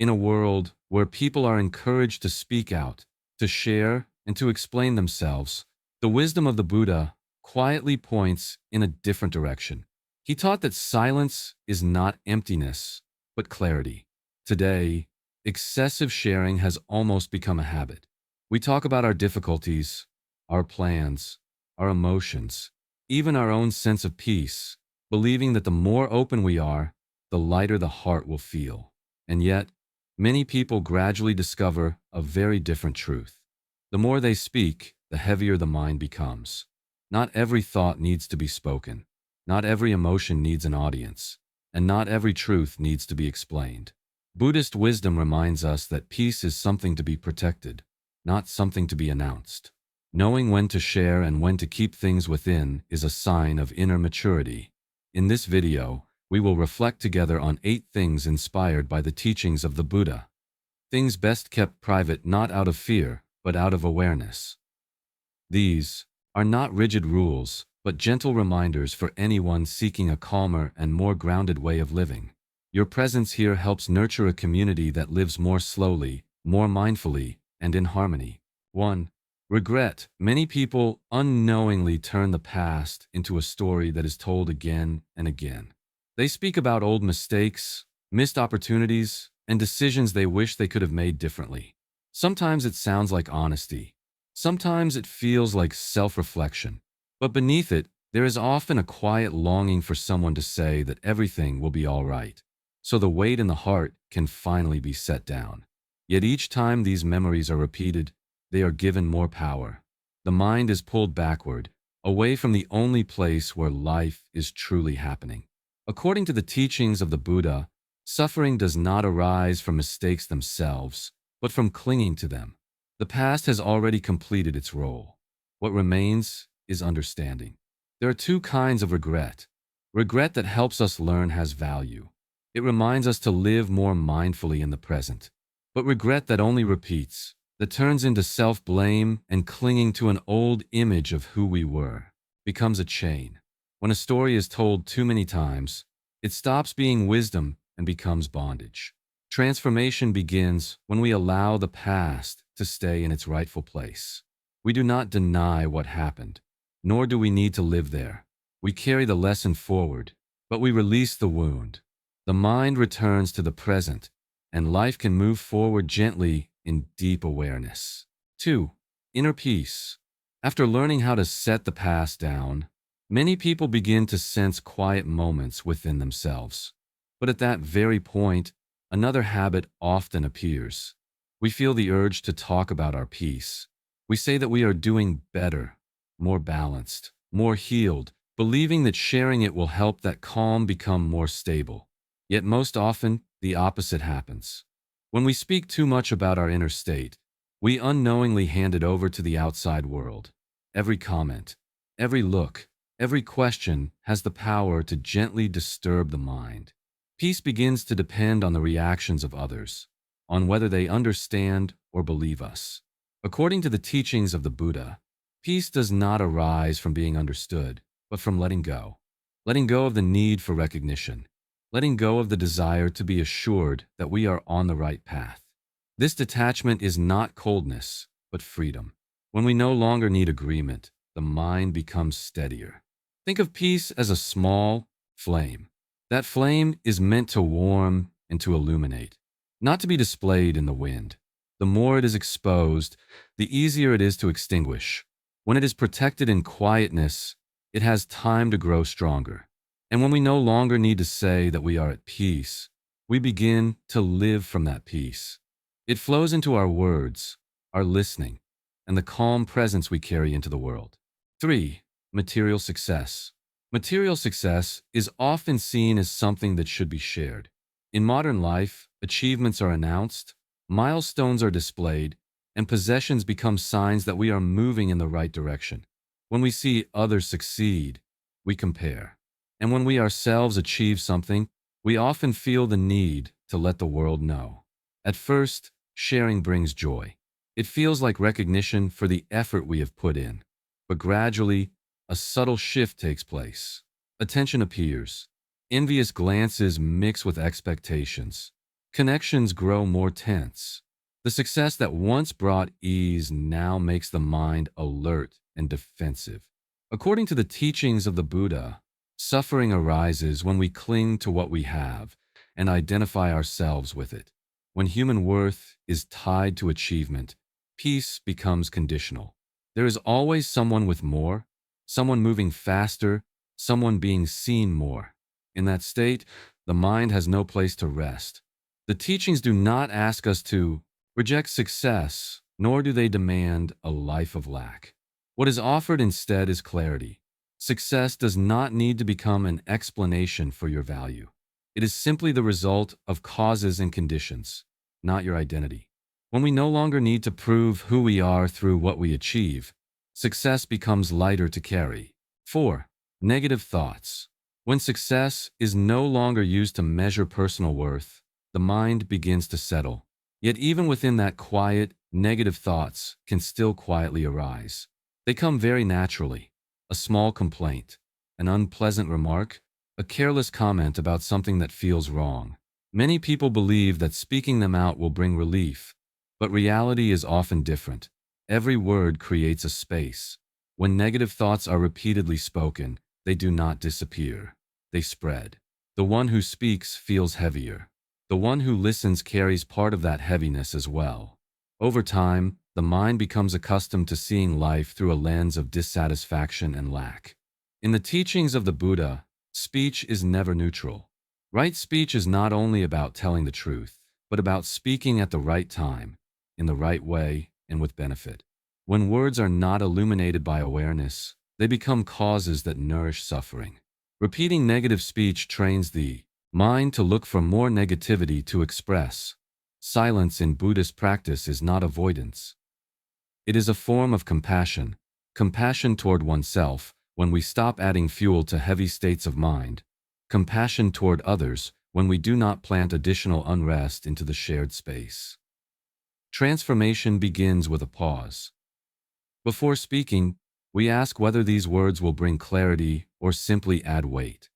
In a world where people are encouraged to speak out, to share, and to explain themselves, the wisdom of the Buddha quietly points in a different direction. He taught that silence is not emptiness, but clarity. Today, excessive sharing has almost become a habit. We talk about our difficulties, our plans, our emotions, even our own sense of peace, believing that the more open we are, the lighter the heart will feel. And yet, many people gradually discover a very different truth. The more they speak, the heavier the mind becomes. Not every thought needs to be spoken. Not every emotion needs an audience. And not every truth needs to be explained. Buddhist wisdom reminds us that peace is something to be protected, not something to be announced. Knowing when to share and when to keep things within is a sign of inner maturity. In this video, we will reflect together on 8 things inspired by the teachings of the Buddha. Things best kept private not out of fear, but out of awareness. These are not rigid rules, but gentle reminders for anyone seeking a calmer and more grounded way of living. Your presence here helps nurture a community that lives more slowly, more mindfully, and in harmony. 1. Regret. Many people unknowingly turn the past into a story that is told again and again. They speak about old mistakes, missed opportunities, and decisions they wish they could have made differently. Sometimes it sounds like honesty. Sometimes it feels like self-reflection. But beneath it, there is often a quiet longing for someone to say that everything will be all right, so the weight in the heart can finally be set down. Yet each time these memories are repeated, they are given more power. The mind is pulled backward, away from the only place where life is truly happening. According to the teachings of the Buddha, suffering does not arise from mistakes themselves, but from clinging to them. The past has already completed its role. What remains is understanding. There are 2 kinds of regret. Regret that helps us learn has value. It reminds us to live more mindfully in the present. But regret that only repeats, that turns into self-blame and clinging to an old image of who we were, becomes a chain. When a story is told too many times, it stops being wisdom and becomes bondage. Transformation begins when we allow the past to stay in its rightful place. We do not deny what happened, nor do we need to live there. We carry the lesson forward, but we release the wound. The mind returns to the present, and life can move forward gently in deep awareness. 2. Inner peace. After learning how to set the past down, many people begin to sense quiet moments within themselves. But at that very point, another habit often appears. We feel the urge to talk about our peace. We say that we are doing better, more balanced, more healed, believing that sharing it will help that calm become more stable. Yet most often, the opposite happens. When we speak too much about our inner state, we unknowingly hand it over to the outside world. Every comment, every look, every question has the power to gently disturb the mind. Peace begins to depend on the reactions of others, on whether they understand or believe us. According to the teachings of the Buddha, peace does not arise from being understood, but from letting go. Letting go of the need for recognition. Letting go of the desire to be assured that we are on the right path. This detachment is not coldness, but freedom. When we no longer need agreement, the mind becomes steadier. Think of peace as a small flame. That flame is meant to warm and to illuminate, not to be displayed in the wind. The more it is exposed, the easier it is to extinguish. When it is protected in quietness, it has time to grow stronger. And when we no longer need to say that we are at peace, we begin to live from that peace. It flows into our words, our listening, and the calm presence we carry into the world. 3. Material success. Material success is often seen as something that should be shared. In modern life, achievements are announced, milestones are displayed, and possessions become signs that we are moving in the right direction. When we see others succeed, we compare. And when we ourselves achieve something, we often feel the need to let the world know. At first, sharing brings joy. It feels like recognition for the effort we have put in. But gradually, a subtle shift takes place. Attention appears. Envious glances mix with expectations. Connections grow more tense. The success that once brought ease now makes the mind alert and defensive. According to the teachings of the Buddha, suffering arises when we cling to what we have and identify ourselves with it. When human worth is tied to achievement, peace becomes conditional. There is always someone with more, someone moving faster, someone being seen more. In that state, the mind has no place to rest. The teachings do not ask us to reject success, nor do they demand a life of lack. What is offered instead is clarity. Success does not need to become an explanation for your value. It is simply the result of causes and conditions, not your identity. When we no longer need to prove who we are through what we achieve, success becomes lighter to carry. 4. Negative thoughts. When success is no longer used to measure personal worth, the mind begins to settle. Yet even within that quiet, negative thoughts can still quietly arise. They come very naturally. A small complaint, an unpleasant remark, a careless comment about something that feels wrong. Many people believe that speaking them out will bring relief, but reality is often different. Every word creates a space. When negative thoughts are repeatedly spoken, they do not disappear. They spread. The one who speaks feels heavier. The one who listens carries part of that heaviness as well. Over time, the mind becomes accustomed to seeing life through a lens of dissatisfaction and lack. In the teachings of the Buddha, speech is never neutral. Right speech is not only about telling the truth, but about speaking at the right time, in the right way, and with benefit. When words are not illuminated by awareness, they become causes that nourish suffering. Repeating negative speech trains the mind to look for more negativity to express. Silence in Buddhist practice is not avoidance. It is a form of compassion, compassion toward oneself when we stop adding fuel to heavy states of mind, compassion toward others when we do not plant additional unrest into the shared space. Transformation begins with a pause. Before speaking, we ask whether these words will bring clarity or simply add weight.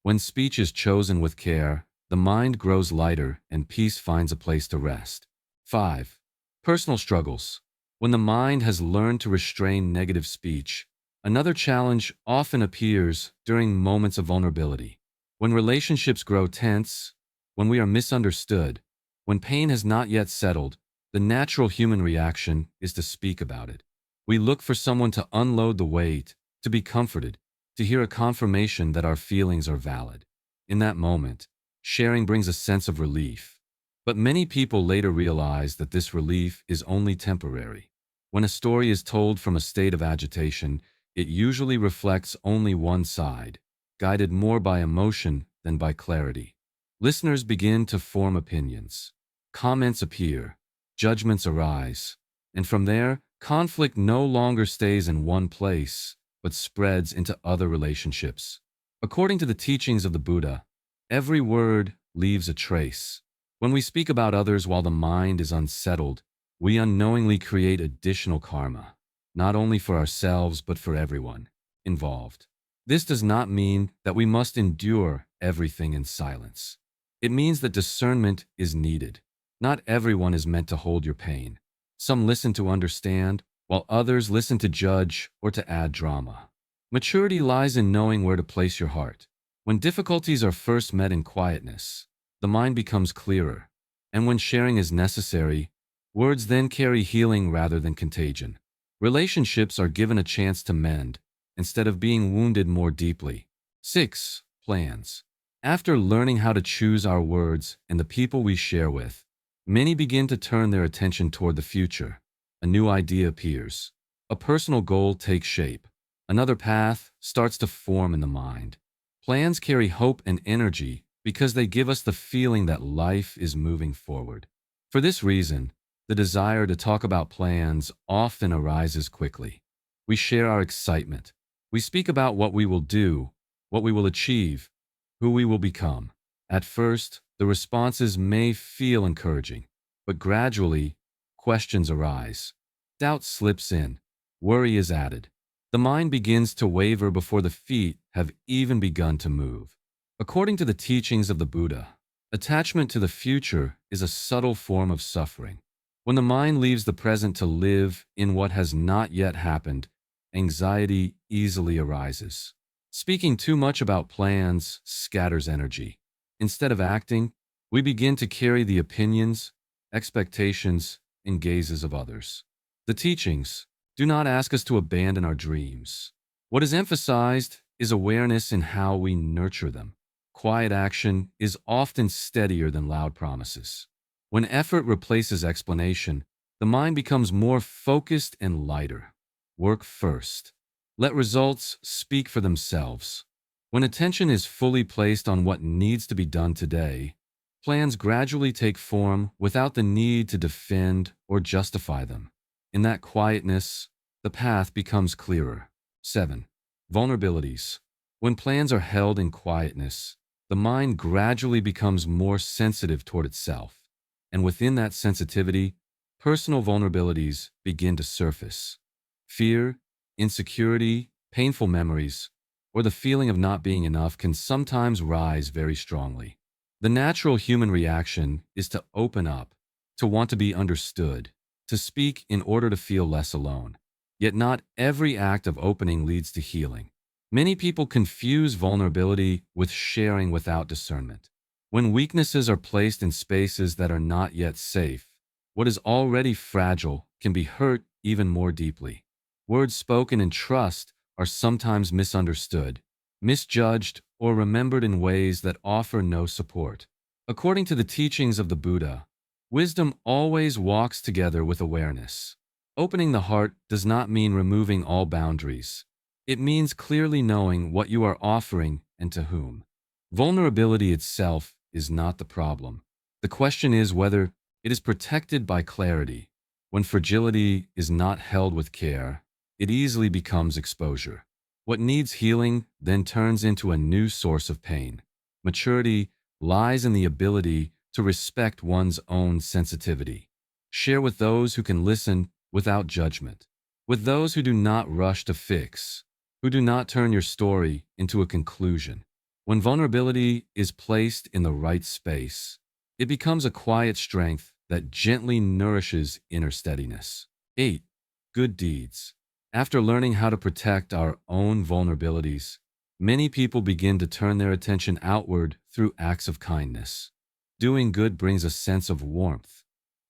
When speech is chosen with care, the mind grows lighter and peace finds a place to rest. 5. Personal struggles. When the mind has learned to restrain negative speech, another challenge often appears during moments of vulnerability. When relationships grow tense, when we are misunderstood, when pain has not yet settled, the natural human reaction is to speak about it. We look for someone to unload the weight, to be comforted, to hear a confirmation that our feelings are valid. In that moment, sharing brings a sense of relief. But many people later realize that this relief is only temporary. When a story is told from a state of agitation, it usually reflects only one side, guided more by emotion than by clarity. Listeners begin to form opinions. Comments appear, judgments arise, and from there, conflict no longer stays in one place, but spreads into other relationships. According to the teachings of the Buddha, every word leaves a trace. When we speak about others while the mind is unsettled, we unknowingly create additional karma, not only for ourselves but for everyone involved. This does not mean that we must endure everything in silence. It means that discernment is needed. Not everyone is meant to hold your pain. Some listen to understand, while others listen to judge or to add drama. Maturity lies in knowing where to place your heart. When difficulties are first met in quietness, the mind becomes clearer, and when sharing is necessary, words then carry healing rather than contagion. Relationships are given a chance to mend, instead of being wounded more deeply. 6. Plans. After learning how to choose our words and the people we share with, many begin to turn their attention toward the future. A new idea appears. A personal goal takes shape. Another path starts to form in the mind. Plans carry hope and energy because they give us the feeling that life is moving forward. For this reason, the desire to talk about plans often arises quickly. We share our excitement. We speak about what we will do, what we will achieve, who we will become. At first, the responses may feel encouraging, but gradually, questions arise. Doubt slips in. Worry is added. The mind begins to waver before the feet have even begun to move. According to the teachings of the Buddha, Attachment to the future is a subtle form of suffering. When the mind leaves the present to live in what has not yet happened, anxiety easily arises. Speaking too much about plans scatters energy. Instead of acting, we begin to carry the opinions, expectations, and gazes of others. The teachings do not ask us to abandon our dreams. What is emphasized is awareness in how we nurture them. Quiet action is often steadier than loud promises. When effort replaces explanation, the mind becomes more focused and lighter. Work first. Let results speak for themselves. When attention is fully placed on what needs to be done today, plans gradually take form without the need to defend or justify them. In that quietness, the path becomes clearer. 7. Vulnerabilities. When plans are held in quietness, the mind gradually becomes more sensitive toward itself. And within that sensitivity, personal vulnerabilities begin to surface. Fear, insecurity, painful memories, or the feeling of not being enough can sometimes rise very strongly. The natural human reaction is to open up, to want to be understood, to speak in order to feel less alone. Yet not every act of opening leads to healing. Many people confuse vulnerability with sharing without discernment. When weaknesses are placed in spaces that are not yet safe, what is already fragile can be hurt even more deeply. Words spoken in trust are sometimes misunderstood, misjudged, or remembered in ways that offer no support. According to the teachings of the Buddha, wisdom always walks together with awareness. Opening the heart does not mean removing all boundaries. It means clearly knowing what you are offering and to whom. Vulnerability itself is not the problem. The question is whether it is protected by clarity. When fragility is not held with care, it easily becomes exposure. What needs healing then turns into a new source of pain. Maturity lies in the ability to respect one's own sensitivity. Share with those who can listen without judgment, with those who do not rush to fix, who do not turn your story into a conclusion. When vulnerability is placed in the right space, it becomes a quiet strength that gently nourishes inner steadiness. 8. Good deeds. After learning how to protect our own vulnerabilities, many people begin to turn their attention outward through acts of kindness. Doing good brings a sense of warmth.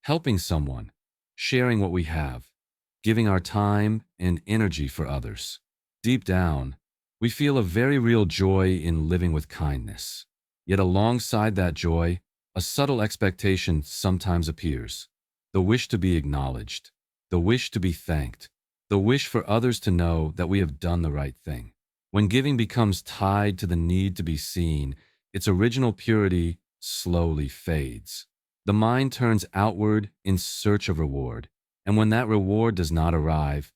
Helping someone, sharing what we have, giving our time and energy for others. Deep down, we feel a very real joy in living with kindness. Yet alongside that joy, a subtle expectation sometimes appears. The wish to be acknowledged, the wish to be thanked, the wish for others to know that we have done the right thing. When giving becomes tied to the need to be seen, its original purity slowly fades. The mind turns outward in search of reward, and when that reward does not arrive,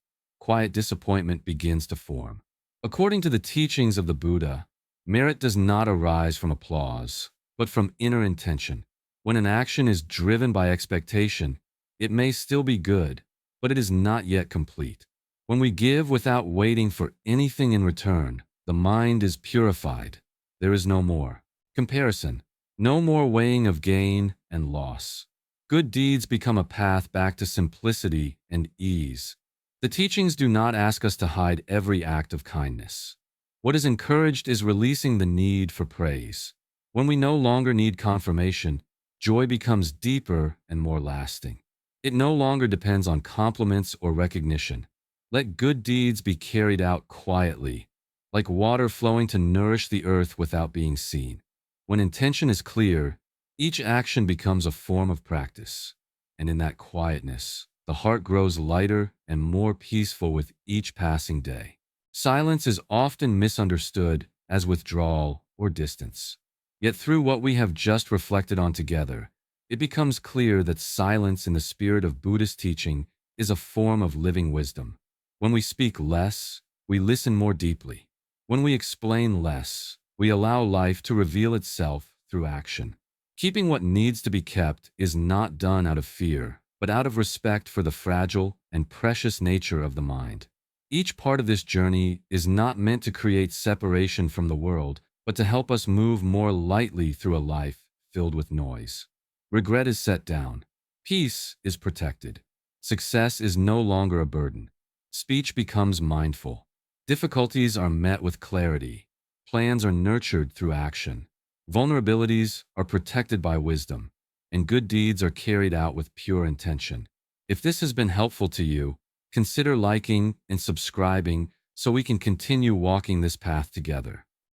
quiet disappointment begins to form. According to the teachings of the Buddha, merit does not arise from applause, but from inner intention. When an action is driven by expectation, it may still be good, but it is not yet complete. When we give without waiting for anything in return, the mind is purified. There is no more comparison, no more weighing of gain and loss. Good deeds become a path back to simplicity and ease. The teachings do not ask us to hide every act of kindness. What is encouraged is releasing the need for praise. When we no longer need confirmation, joy becomes deeper and more lasting. It no longer depends on compliments or recognition. Let good deeds be carried out quietly, like water flowing to nourish the earth without being seen. When intention is clear, each action becomes a form of practice. And in that quietness, the heart grows lighter and more peaceful with each passing day. Silence is often misunderstood as withdrawal or distance. Yet through what we have just reflected on together, it becomes clear that silence in the spirit of Buddhist teaching is a form of living wisdom. When we speak less, we listen more deeply. When we explain less, we allow life to reveal itself through action. Keeping what needs to be kept is not done out of fear, but out of respect for the fragile and precious nature of the mind. Each part of this journey is not meant to create separation from the world, but to help us move more lightly through a life filled with noise. Regret is set down. Peace is protected. Success is no longer a burden. Speech becomes mindful. Difficulties are met with clarity. Plans are nurtured through action. Vulnerabilities are protected by wisdom. And good deeds are carried out with pure intention. If this has been helpful to you, consider liking and subscribing so we can continue walking this path together.